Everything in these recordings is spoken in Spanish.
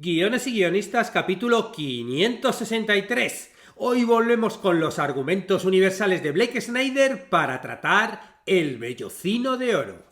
Guiones y guionistas, capítulo 563. Hoy volvemos con los argumentos universales de Blake Snyder para tratar El Vellocino de Oro.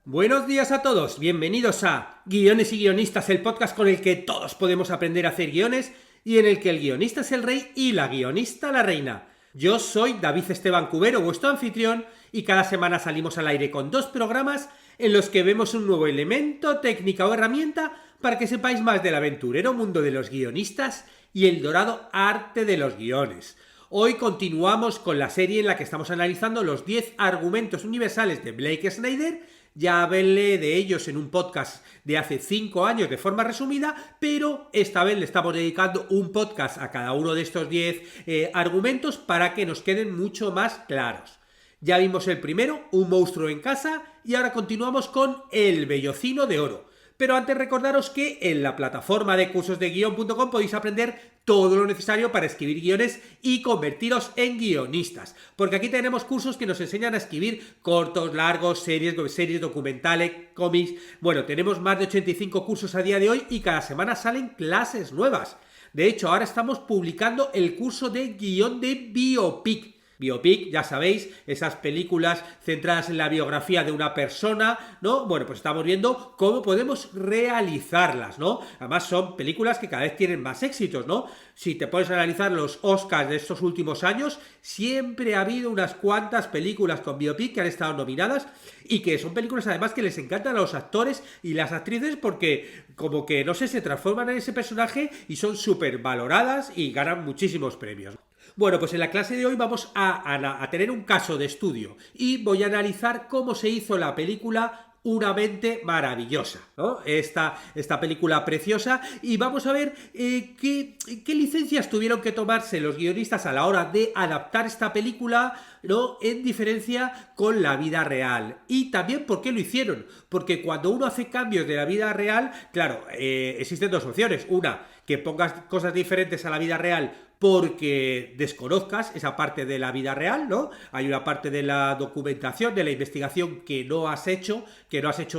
Buenos días a todos, bienvenidos a Guiones y guionistas, el podcast con el que todos podemos aprender a hacer guiones y en el que el guionista es el rey y la guionista la reina. Yo soy David Esteban Cubero, vuestro anfitrión, y cada semana salimos al aire con 2 programas en los que vemos un nuevo elemento, técnica o herramienta para que sepáis más del aventurero mundo de los guionistas y el dorado arte de los guiones. Hoy continuamos con la serie en la que estamos analizando los 10 argumentos universales de Blake Snyder. Ya hablé de ellos en un podcast de hace 5 años de forma resumida, pero esta vez le estamos dedicando un podcast a cada uno de estos 10 argumentos para que nos queden mucho más claros. Ya vimos el primero, un monstruo en casa, y ahora continuamos con El Vellocino de Oro. Pero antes recordaros que en la plataforma de cursosdeguion.com podéis aprender todo lo necesario para escribir guiones y convertiros en guionistas. Porque aquí tenemos cursos que nos enseñan a escribir cortos, largos, series documentales, cómics. Bueno, tenemos más de 85 cursos a día de hoy y cada semana salen clases nuevas. De hecho, ahora estamos publicando el curso de guión de biopic. Biopic, ya sabéis, esas películas centradas en la biografía de una persona, ¿no? Bueno, pues estamos viendo cómo podemos realizarlas, ¿no? Además son películas que cada vez tienen más éxitos, ¿no? Si te pones a analizar los Oscars de estos últimos años, siempre ha habido unas cuantas películas con biopic que han estado nominadas y que son películas además que les encantan a los actores y las actrices porque como que, no sé, se transforman en ese personaje y son súper valoradas y ganan muchísimos premios. Bueno, pues en la clase de hoy vamos a tener un caso de estudio y voy a analizar cómo se hizo la película Una mente maravillosa, ¿no? Esta película preciosa, y vamos a ver qué licencias tuvieron que tomarse los guionistas a la hora de adaptar esta película, ¿no? En diferencia con la vida real. Y también por qué lo hicieron. Porque cuando uno hace cambios de la vida real, claro, existen 2 opciones. Una, que pongas cosas diferentes a la vida real porque desconozcas esa parte de la vida real, ¿no? Hay una parte de la documentación, de la investigación que no has hecho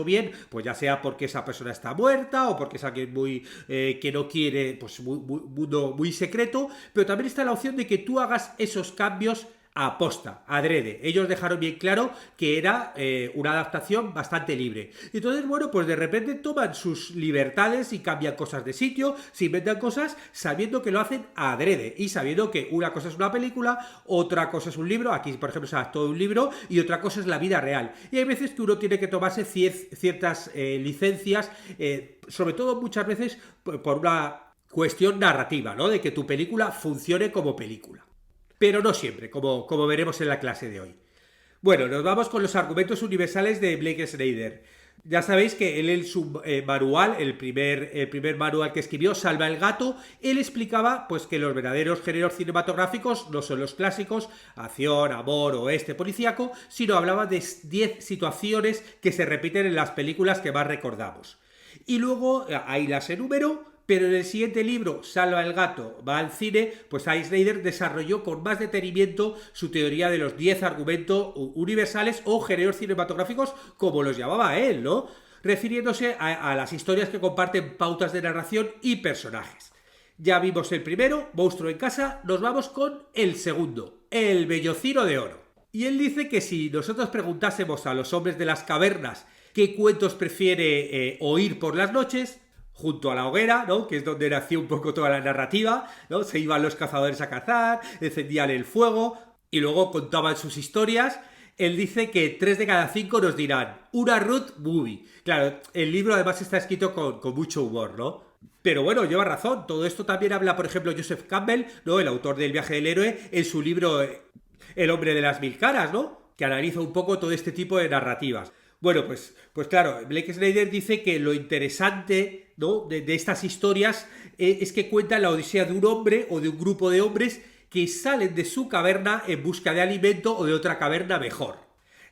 bien, pues ya sea porque esa persona está muerta o porque es alguien muy que no quiere, pues muy secreto, pero también está la opción de que tú hagas esos cambios aposta, adrede. Ellos dejaron bien claro que era una adaptación bastante libre. Entonces, bueno, pues de repente toman sus libertades y cambian cosas de sitio, se inventan cosas sabiendo que lo hacen adrede y sabiendo que una cosa es una película, otra cosa es un libro, aquí por ejemplo se adaptó un libro, y otra cosa es la vida real. Y hay veces que uno tiene que tomarse ciertas licencias, sobre todo muchas veces por una cuestión narrativa, ¿no? De que tu película funcione como película. Pero no siempre, como veremos en la clase de hoy. Bueno, nos vamos con los argumentos universales de Blake Snyder. Ya sabéis que él en su manual, el primer manual que escribió, Salva el gato, él explicaba pues que los verdaderos géneros cinematográficos no son los clásicos, acción, amor, oeste, policíaco, sino hablaba de 10 situaciones que se repiten en las películas que más recordamos. Y luego ahí las enumeró. Pero en el siguiente libro, Salva el gato, va al cine, pues ahí Snyder desarrolló con más detenimiento su teoría de los 10 argumentos universales o géneros cinematográficos, como los llamaba él, ¿no? Refiriéndose a las historias que comparten pautas de narración y personajes. Ya vimos el primero, Monstruo en casa, nos vamos con el segundo, El Vellocino de Oro. Y él dice que si nosotros preguntásemos a los hombres de las cavernas qué cuentos prefiere oír por las noches, junto a la hoguera, ¿no? Que es donde nació un poco toda la narrativa, ¿no? Se iban los cazadores a cazar, encendían el fuego y luego contaban sus historias. Él dice que 3 de cada 5 nos dirán una road movie. Claro, el libro además está escrito con mucho humor, ¿no? Pero bueno, lleva razón. Todo esto también habla, por ejemplo, Joseph Campbell, ¿no? El autor del Viaje del Héroe, en su libro El hombre de las 1000 caras, ¿no? Que analiza un poco todo este tipo de narrativas. Bueno, pues claro, Blake Snyder dice que lo interesante, ¿no? de estas historias es que cuentan la odisea de un hombre o de un grupo de hombres que salen de su caverna en busca de alimento o de otra caverna mejor.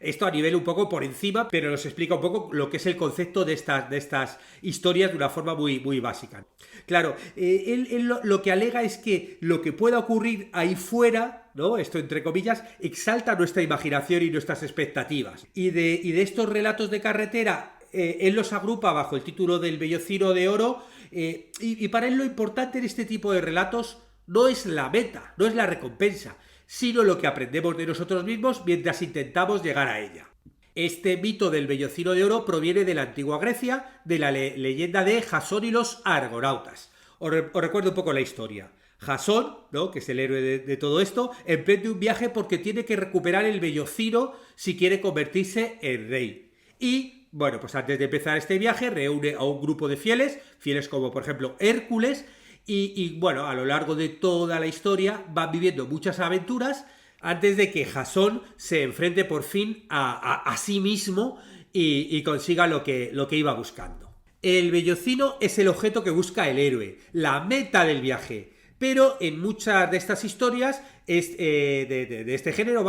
Esto a nivel un poco por encima, pero nos explica un poco lo que es el concepto de estas historias de una forma muy básica. Claro, él lo que alega es que lo que pueda ocurrir ahí fuera ¿no? Esto entre comillas, exalta nuestra imaginación y nuestras expectativas. Y de estos relatos de carretera, él los agrupa bajo el título del Vellocino de Oro, y para él lo importante en este tipo de relatos no es la meta, no es la recompensa, sino lo que aprendemos de nosotros mismos mientras intentamos llegar a ella. Este mito del Vellocino de Oro proviene de la antigua Grecia, de la leyenda de Jasón y los argonautas. Os recuerdo un poco la historia. Jasón, ¿no?, que es el héroe de todo esto, emprende un viaje porque tiene que recuperar el Vellocino si quiere convertirse en rey. Y, bueno, pues antes de empezar este viaje reúne a un grupo de fieles como por ejemplo Hércules, y bueno, a lo largo de toda la historia van viviendo muchas aventuras antes de que Jasón se enfrente por fin a sí mismo y consiga lo que iba buscando. El Vellocino es el objeto que busca el héroe, la meta del viaje. Pero en muchas de estas historias de este género,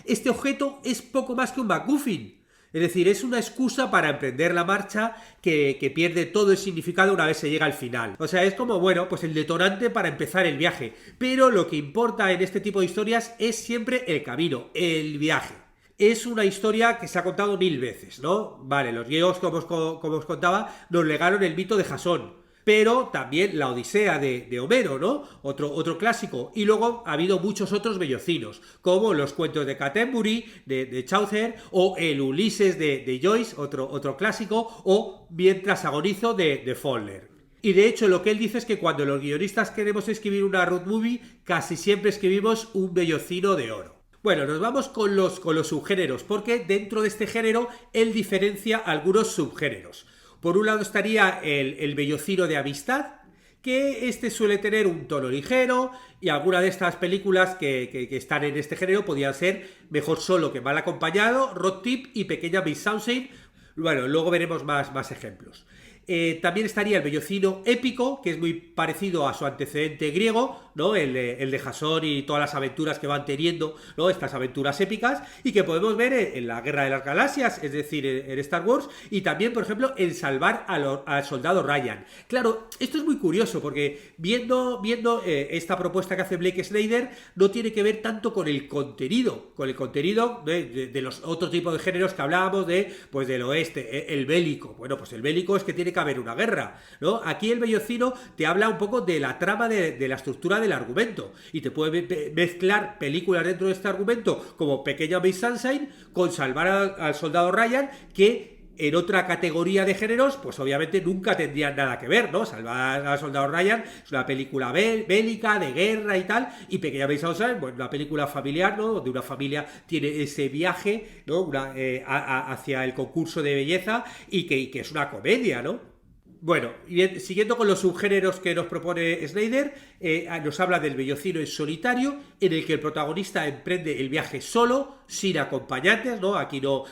este objeto es poco más que un MacGuffin. Es decir, es una excusa para emprender la marcha que pierde todo el significado una vez se llega al final. O sea, es como, bueno, pues el detonante para empezar el viaje. Pero lo que importa en este tipo de historias es siempre el camino, el viaje. Es una historia que se ha contado 1000 veces, ¿no? Vale, los griegos, como os contaba, nos legaron el mito de Jasón. Pero también la Odisea de Homero, ¿no? Otro clásico. Y luego ha habido muchos otros vellocinos, como los cuentos de Canterbury, de Chaucer, o el Ulises de Joyce, otro clásico, o Mientras agonizo de Faulkner. Y de hecho lo que él dice es que cuando los guionistas queremos escribir una road movie, casi siempre escribimos un vellocino de oro. Bueno, nos vamos con los subgéneros, porque dentro de este género él diferencia algunos subgéneros. Por un lado estaría el vellocino de amistad, que este suele tener un tono ligero, y algunas de estas películas que están en este género podían ser Mejor solo que mal acompañado, Road Trip y Pequeña Miss Sunshine. Bueno, luego veremos más ejemplos. También estaría el vellocino épico, que es muy parecido a su antecedente griego, ¿no? El de Jasón y todas las aventuras que van teniendo, ¿no? Estas aventuras épicas, y que podemos ver en la Guerra de las Galaxias, es decir, en Star Wars, y también, por ejemplo, en Salvar al soldado Ryan. Claro, esto es muy curioso, porque viendo esta propuesta que hace Blake Snyder, no tiene que ver tanto con el contenido de los otros tipos de géneros que hablábamos, pues del oeste, el bélico. Bueno, pues el bélico es que tiene que haber una guerra, ¿no? Aquí el vellocino te habla un poco de la trama de la estructura del argumento, y te puede mezclar películas dentro de este argumento como Pequeña Miss Sunshine con Salvar al soldado Ryan, que en otra categoría de géneros, pues obviamente nunca tendrían nada que ver, ¿no? Salvar al soldado Ryan es una película bélica, de guerra y tal, y Pequeña Miss Sunshine, pues una película familiar, ¿no? Donde una familia tiene ese viaje, ¿no? Hacia el concurso de belleza, y que es una comedia, ¿no? Bueno, y siguiendo con los subgéneros que nos propone Snyder, nos habla del vellocino en solitario, en el que el protagonista emprende el viaje solo, sin acompañantes, ¿no? Aquí no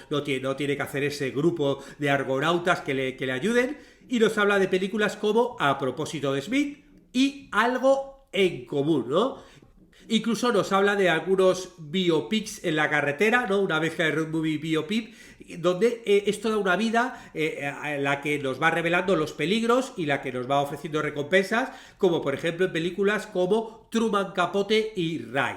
tiene que hacer ese grupo de argonautas que le ayuden, y nos habla de películas como A propósito de Smith y Algo en común, ¿no? Incluso nos habla de algunos biopics en la carretera, ¿no? Una mezcla de road movie biopic, donde esto da una vida en la que nos va revelando los peligros y la que nos va ofreciendo recompensas, como por ejemplo en películas como Truman Capote y Ray.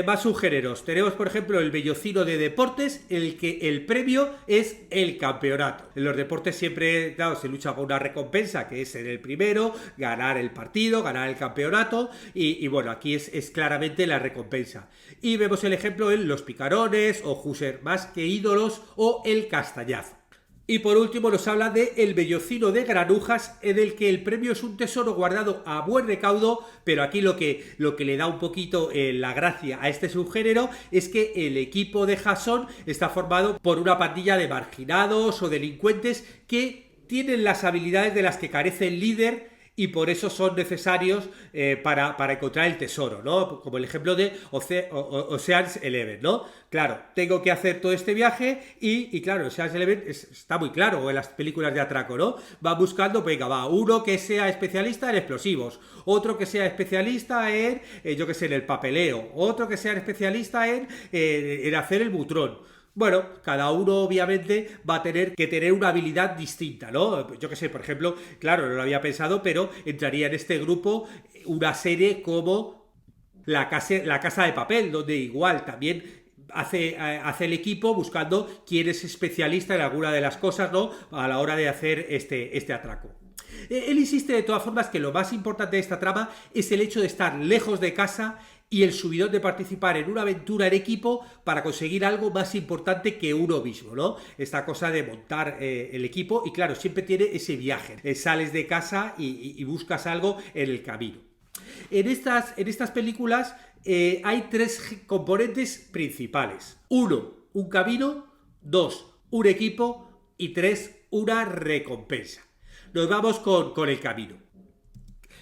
Más subgéneros. Tenemos, por ejemplo, el vellocino de deportes, en el que el premio es el campeonato. En los deportes siempre, claro, se lucha por una recompensa, que es ser el primero, ganar el partido, ganar el campeonato, y bueno, aquí es claramente la recompensa. Y vemos el ejemplo en Los Picarones, o Husser más que ídolos, o El Castañazo. Y por último nos habla de El vellocino de granujas, en el que el premio es un tesoro guardado a buen recaudo, pero aquí lo que le da un poquito la gracia a este subgénero es que el equipo de Jasón está formado por una pandilla de marginados o delincuentes que tienen las habilidades de las que carece el líder, y por eso son necesarios para encontrar el tesoro, ¿no? Como el ejemplo de Ocean's Eleven, ¿no? Claro, tengo que hacer todo este viaje y claro, Ocean's Eleven está muy claro, o en las películas de atraco, ¿no? Va buscando, venga, uno que sea especialista en explosivos, otro que sea especialista en, yo qué sé, en el papeleo, otro que sea especialista en hacer el butrón. Bueno, cada uno obviamente va a tener que tener una habilidad distinta, ¿no? Yo qué sé, por ejemplo, claro, no lo había pensado, pero entraría en este grupo una serie como La Casa de Papel, donde igual también hace el equipo buscando quién es especialista en alguna de las cosas, ¿no? A la hora de hacer este atraco. Él insiste de todas formas que lo más importante de esta trama es el hecho de estar lejos de casa y el subidón de participar en una aventura en equipo para conseguir algo más importante que uno mismo, ¿no? Esta cosa de montar el equipo y claro, siempre tiene ese viaje. Sales de casa y buscas algo en el camino. En estas películas hay 3 componentes principales. 1, un camino. 2, un equipo. Y 3, una recompensa. Nos vamos con el camino.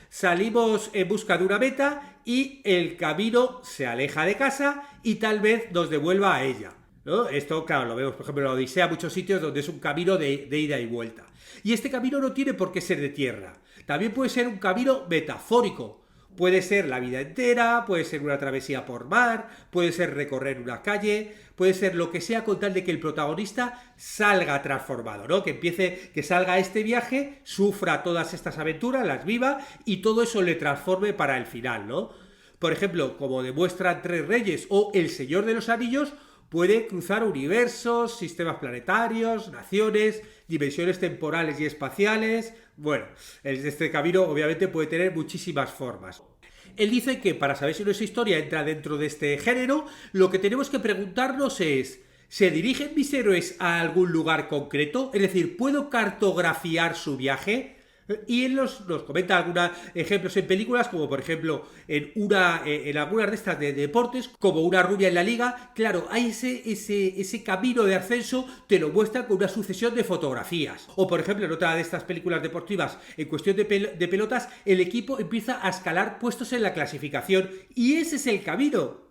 Salimos en busca de una meta y el camino se aleja de casa y tal vez nos devuelva a ella, ¿no? Esto, claro, lo vemos, por ejemplo, en la Odisea, muchos sitios donde es un camino de ida y vuelta. Y este camino no tiene por qué ser de tierra. También puede ser un camino metafórico. Puede ser la vida entera, puede ser una travesía por mar, puede ser recorrer una calle, puede ser lo que sea con tal de que el protagonista salga transformado, ¿no? Que salga a este viaje, sufra todas estas aventuras, las viva y todo eso le transforme para el final, ¿no? Por ejemplo, como demuestran Tres Reyes o El Señor de los Anillos, puede cruzar universos, sistemas planetarios, naciones, dimensiones temporales y espaciales. Bueno, este camino obviamente puede tener muchísimas formas. Él dice que para saber si nuestra historia entra dentro de este género, lo que tenemos que preguntarnos es: ¿se dirigen mis héroes a algún lugar concreto? Es decir, ¿puedo cartografiar su viaje? Y él nos comenta algunos ejemplos en películas, como por ejemplo en algunas de estas de deportes, como Una rubia en la liga. Claro, hay ese camino de ascenso, te lo muestra con una sucesión de fotografías. O por ejemplo, en otra de estas películas deportivas, en cuestión de pelotas, el equipo empieza a escalar puestos en la clasificación. Y ese es el camino,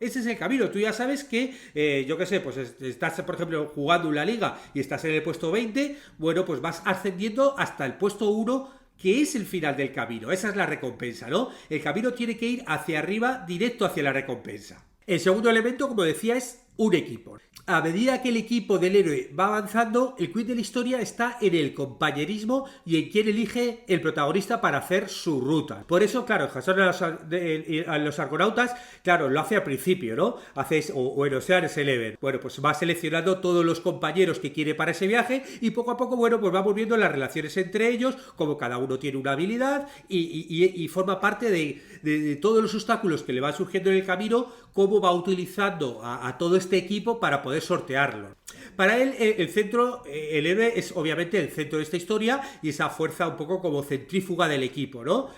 Tú ya sabes que, yo qué sé, pues estás por ejemplo jugando en la liga y estás en el puesto 20, bueno, pues vas ascendiendo hasta el puesto 1, que es el final del camino. Esa es la recompensa, ¿no? El camino tiene que ir hacia arriba, directo hacia la recompensa. El segundo elemento, como decía, es un equipo. A medida que el equipo del héroe va avanzando, el quid de la historia está en el compañerismo y en quién elige el protagonista para hacer su ruta. Por eso, claro, a los argonautas, claro, lo hace al principio, ¿no? O en Ocean's Eleven. Bueno, pues va seleccionando todos los compañeros que quiere para ese viaje y poco a poco, bueno, pues vamos viendo las relaciones entre ellos, como cada uno tiene una habilidad y forma parte de todos los obstáculos que le van surgiendo en el camino, cómo va utilizando a todo este equipo para poder sortearlo. Para él, el héroe es obviamente el centro de esta historia y esa fuerza un poco como centrífuga del equipo, ¿no?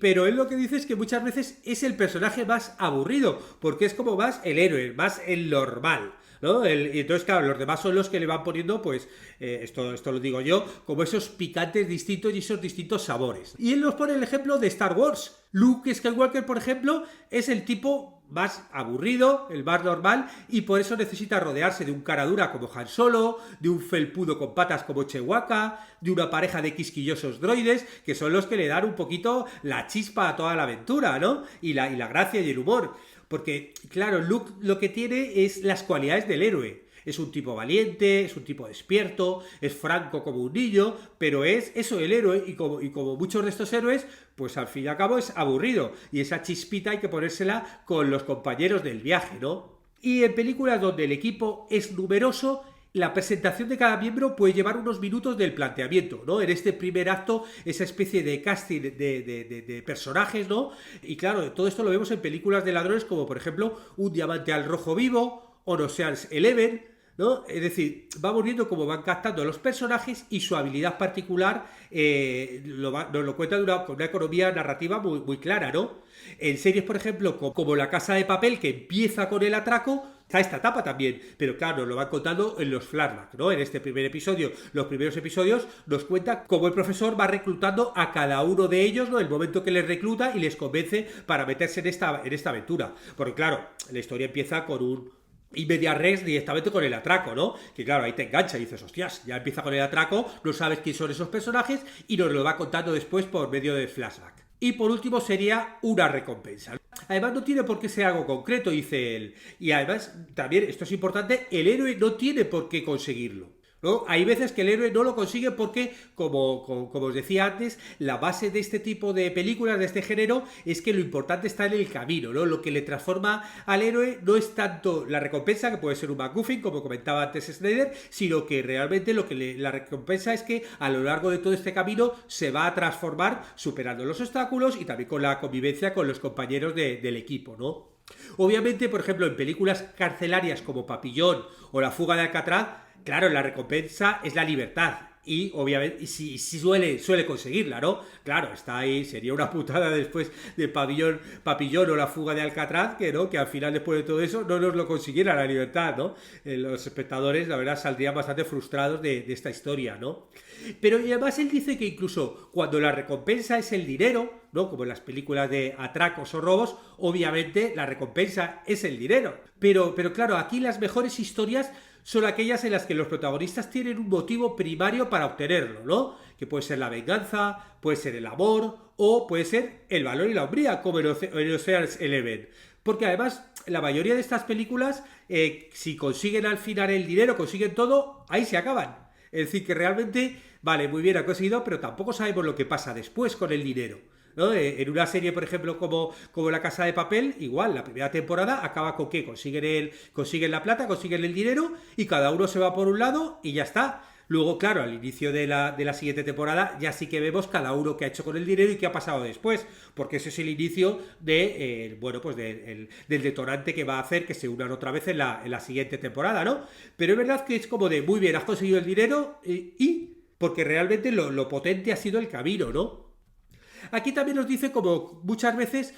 Pero él lo que dice es que muchas veces es el personaje más aburrido, porque es como más el héroe, más el normal, ¿no? Y entonces, claro, los demás son los que le van poniendo, pues, esto lo digo yo, como esos picantes distintos y esos distintos sabores. Y él nos pone el ejemplo de Star Wars. Luke Skywalker, por ejemplo, es el tipo más aburrido, el más normal, y por eso necesita rodearse de un cara dura como Han Solo, de un felpudo con patas como Chewbacca, de una pareja de quisquillosos droides, que son los que le dan un poquito la chispa a toda la aventura, ¿no? Y la gracia y el humor. Porque, claro, Luke lo que tiene es las cualidades del héroe. Es un tipo valiente, es un tipo despierto, es franco como un niño, pero es eso el héroe y como muchos de estos héroes, pues al fin y al cabo es aburrido y esa chispita hay que ponérsela con los compañeros del viaje, ¿no? Y en películas donde el equipo es numeroso, la presentación de cada miembro puede llevar unos minutos del planteamiento, ¿no? En este primer acto, esa especie de casting de personajes, ¿no? Y claro, todo esto lo vemos en películas de ladrones como por ejemplo Un diamante al rojo vivo o Ocean's Eleven, ¿no? Es decir, vamos viendo cómo van captando los personajes y su habilidad particular nos lo cuentan con una economía narrativa muy, muy clara, ¿no? En series, por ejemplo, como La Casa de Papel, que empieza con el atraco, está esta etapa también, pero claro, nos lo van contando en los flashbacks, ¿no? En este primer episodio, los primeros episodios nos cuenta cómo el profesor va reclutando a cada uno de ellos, ¿no? El momento que les recluta y les convence para meterse en esta aventura. Porque claro, la historia empieza con un y media res directamente con el atraco, ¿no? Que claro, ahí te engancha y dices, hostias, ya empieza con el atraco, no sabes quién son esos personajes y nos lo va contando después por medio de flashback. Y por último sería una recompensa. Además no tiene por qué ser algo concreto, dice él. Y además, también, esto es importante, el héroe no tiene por qué conseguirlo. ¿no? Hay veces que el héroe no lo consigue porque, como os decía antes, la base de este tipo de películas, de este género, es que lo importante está en el camino, ¿no? Lo que le transforma al héroe no es tanto la recompensa, que puede ser un MacGuffin, como comentaba antes Snyder, sino que realmente la recompensa es que a lo largo de todo este camino se va a transformar superando los obstáculos y también con la convivencia con los compañeros del equipo, ¿no? Obviamente, por ejemplo, en películas carcelarias como Papillón o La fuga de Alcatraz, claro, la recompensa es la libertad. Y obviamente, si suele conseguirla, ¿no? Claro, está ahí, sería una putada después de Papillón o La fuga de Alcatraz, que no, que al final, después de todo eso, no nos lo consiguiera la libertad, ¿no? Los espectadores, la verdad, saldrían bastante frustrados de esta historia, ¿no? Pero y además él dice que incluso cuando la recompensa es el dinero, ¿no? Como en las películas de atracos o robos, obviamente la recompensa es el dinero. Pero claro, aquí las mejores historias son aquellas en las que los protagonistas tienen un motivo primario para obtenerlo, ¿no? Que puede ser la venganza, puede ser el amor o puede ser el valor y la hombría, como en Ocean's Eleven. Porque además, la mayoría de estas películas, si consiguen al final el dinero, consiguen todo, ahí se acaban. Es decir, que realmente, vale, muy bien, ha conseguido, pero tampoco sabemos lo que pasa después con el dinero, ¿no? En una serie, por ejemplo, como La Casa de Papel, igual, la primera temporada acaba con que consiguen la plata, consiguen el dinero y cada uno se va por un lado y ya está. Luego, claro, al inicio de la siguiente temporada ya sí que vemos cada uno qué ha hecho con el dinero y qué ha pasado después, porque ese es el inicio del detonante que va a hacer que se unan otra vez en la siguiente temporada, ¿no? Pero es verdad que es como de, muy bien, has conseguido el dinero porque realmente lo potente ha sido el camino, ¿no? Aquí también nos dice como muchas veces,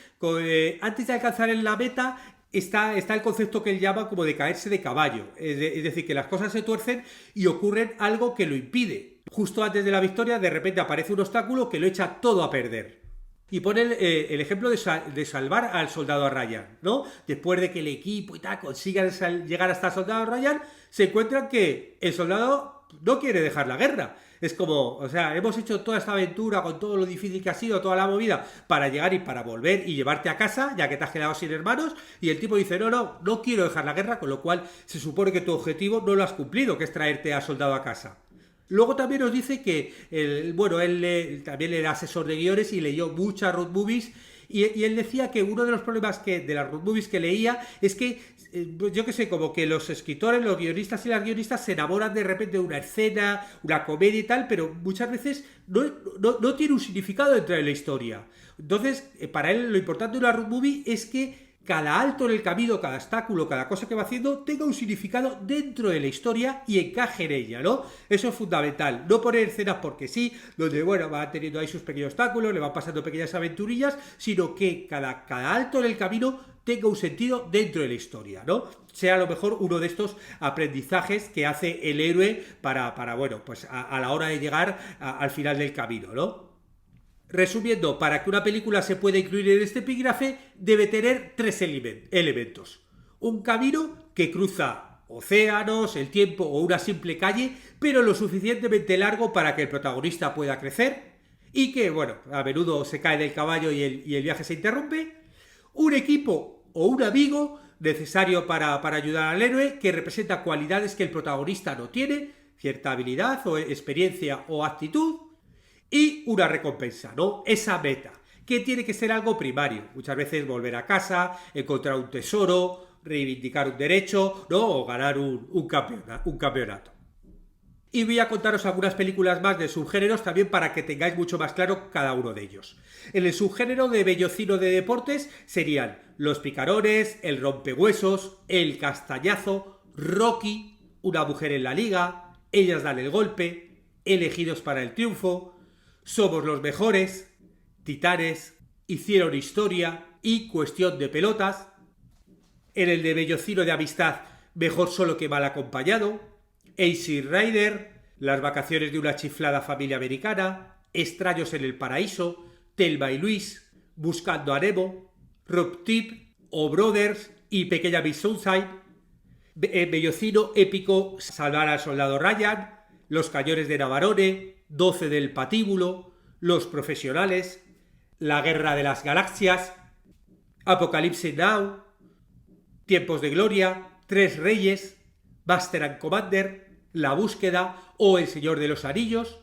antes de alcanzar en la meta, está el concepto que él llama como de caerse de caballo. Es decir, que las cosas se tuercen y ocurre algo que lo impide. Justo antes de la victoria, de repente aparece un obstáculo que lo echa todo a perder. Y pone el ejemplo de salvar al soldado Ryan, ¿no? Después de que el equipo y tal consigan llegar hasta el soldado Ryan, se encuentran que el soldado no quiere dejar la guerra. Es como, o sea, hemos hecho toda esta aventura con todo lo difícil que ha sido, toda la movida, para llegar y para volver y llevarte a casa, ya que te has quedado sin hermanos, y el tipo dice, no quiero dejar la guerra, con lo cual se supone que tu objetivo no lo has cumplido, que es traerte al soldado a casa. Luego también nos dice que, él también era asesor de guiones y leyó muchas road movies, y él decía que uno de los problemas de las road movies que leía es que, yo qué sé, como que los escritores, los guionistas y las guionistas se enamoran de repente de una escena, una comedia y tal, pero muchas veces no tiene un significado dentro de la historia. Entonces, para él lo importante de una road movie es que cada alto en el camino, cada obstáculo, cada cosa que va haciendo tenga un significado dentro de la historia y encaje en ella, ¿no? Eso es fundamental. No poner escenas porque sí, donde, bueno, va teniendo ahí sus pequeños obstáculos, le van pasando pequeñas aventurillas, sino que cada alto en el camino tenga un sentido dentro de la historia, ¿no? Sea a lo mejor uno de estos aprendizajes que hace el héroe para bueno, pues a la hora de llegar al final del camino, ¿no? Resumiendo, para que una película se pueda incluir en este epígrafe, debe tener tres elementos. Un camino que cruza océanos, el tiempo o una simple calle, pero lo suficientemente largo para que el protagonista pueda crecer y que, bueno, a menudo se cae del caballo y el viaje se interrumpe. Un equipo o un amigo necesario para ayudar al héroe que representa cualidades que el protagonista no tiene, cierta habilidad o experiencia o actitud. Y una recompensa, ¿no? Esa meta, que tiene que ser algo primario. Muchas veces volver a casa, encontrar un tesoro, reivindicar un derecho, ¿no? O ganar un campeonato. Y voy a contaros algunas películas más de subgéneros también para que tengáis mucho más claro cada uno de ellos. En el subgénero de bellocino de deportes serían Los Picarones, El Rompehuesos, El Castañazo, Rocky, Una mujer en la liga, Ellas dan el golpe, Elegidos para el triunfo, Somos los mejores, Titanes, Hicieron historia y Cuestión de pelotas. En el de bellocino de amistad, Mejor solo que mal acompañado, Easy Rider, Las vacaciones de una chiflada familia americana, Extraños en el paraíso, Thelma y Luis, Buscando a Nemo, Rob Tip, O Brothers y Pequeña Miss Sunshine. Bellocino épico, Salvar al soldado Ryan, Los cañones de Navarone, 12 del patíbulo, Los profesionales, La guerra de las galaxias, Apocalypse Now, Tiempos de gloria, Tres reyes, Master and Commander, La búsqueda o El Señor de los Anillos.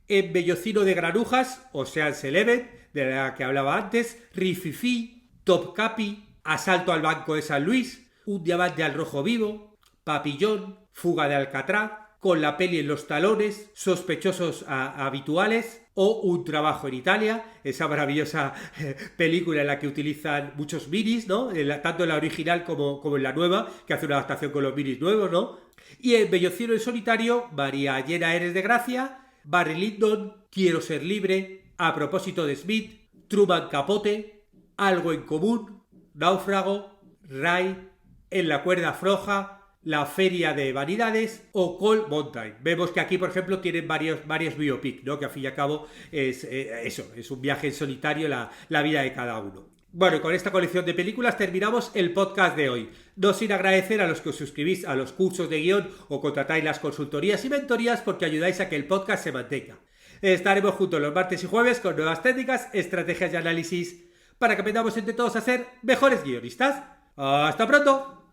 En Bellocino de Granujas, Ocean's Eleven, de la que hablaba antes, Rififi, Top Capi, Asalto al Banco de San Luis, Un diamante al rojo vivo, Papillón, Fuga de Alcatraz, Con la peli en los talones, Sospechosos habituales o Un trabajo en Italia, esa maravillosa película en la que utilizan muchos minis, ¿no? Tanto en la original como en la nueva, que hace una adaptación con los minis nuevos, ¿no? Y en Bellocino en solitario, María llena eres de gracia, Barry Lyndon, Quiero ser libre, A propósito de Smith, Truman Capote, Algo en común, Náufrago, Ray, En la cuerda floja, La feria de vanidades o Cold Mountain. Vemos que aquí, por ejemplo, tienen varios biopic, ¿no? Que al fin y al cabo es un viaje en solitario la vida de cada uno. Bueno, con esta colección de películas terminamos el podcast de hoy. No sin agradecer a los que os suscribís a los cursos de guión o contratáis las consultorías y mentorías porque ayudáis a que el podcast se mantenga. Estaremos juntos los martes y jueves con nuevas técnicas, estrategias y análisis para que aprendamos entre todos a ser mejores guionistas. ¡Hasta pronto!